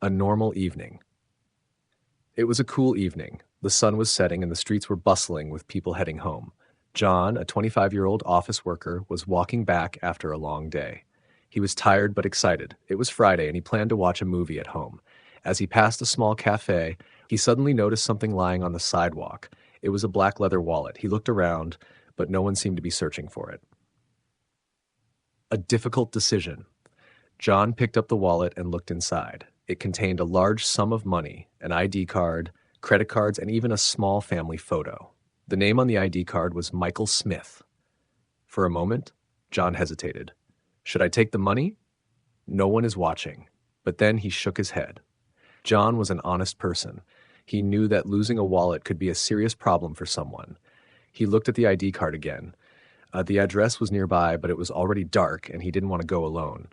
A normal evening. It was a cool evening. The sun was setting and the streets were bustling with people heading home. John, a 25-year-old office worker, was walking back after a long day. He was tired but excited. It was Friday and he planned to watch a movie at home. As he passed a small cafe, he suddenly noticed something lying on the sidewalk. It was a black leather wallet. He looked around, but no one seemed to be searching for it. A difficult decision. John picked up the wallet and looked inside. It contained a large sum of money, an ID card, credit cards, and even a small family photo. The name on the ID card was Michael Smith. For a moment, John hesitated. Should I take the money? No one is watching. But then he shook his head. John was an honest person. He knew that losing a wallet could be a serious problem for someone. He looked at the ID card again. The address was nearby, but it was already dark, and he didn't want to go alone.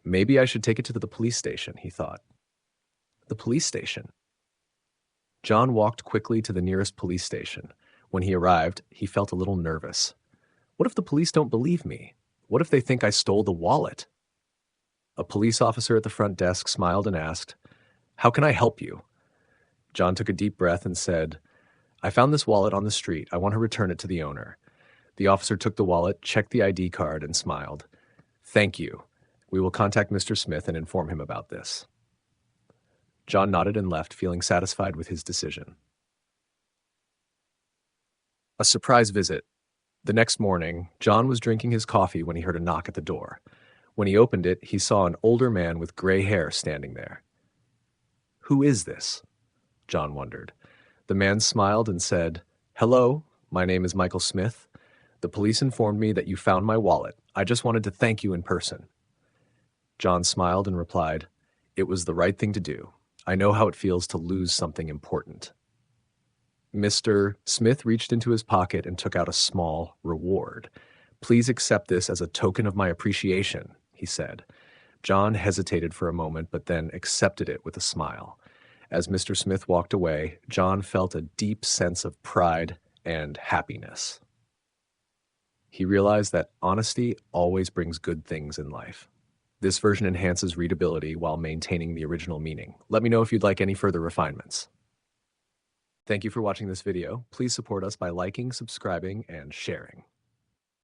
Maybe I should take it to the police station, he thought. The police station. John walked quickly to the nearest police station. When he arrived, he felt a little nervous. What if the police don't believe me? What if they think I stole the wallet? A police officer at the front desk smiled and asked, "How can I help you?" John took a deep breath and said, "I found this wallet on the street. I want to return it to the owner." The officer took the wallet, checked the ID card, and smiled. "Thank you. We will contact Mr. Smith and inform him about this." John nodded and left, feeling satisfied with his decision. A surprise visit. The next morning, John was drinking his coffee when he heard a knock at the door. When he opened it, he saw an older man with gray hair standing there. "Who is this?" John wondered. The man smiled and said, "Hello, my name is Michael Smith. The police informed me that you found my wallet. I just wanted to thank you in person." John smiled and replied, "It was the right thing to do. I know how it feels to lose something important." Mr. Smith reached into his pocket and took out a small reward. "Please accept this as a token of my appreciation," he said. John hesitated for a moment, but then accepted it with a smile. As Mr. Smith walked away, John felt a deep sense of pride and happiness. He realized that honesty always brings good things in life. This version enhances readability while maintaining the original meaning. Let me know if you'd like any further refinements. Thank you for watching this video. Please support us by liking, subscribing, and sharing.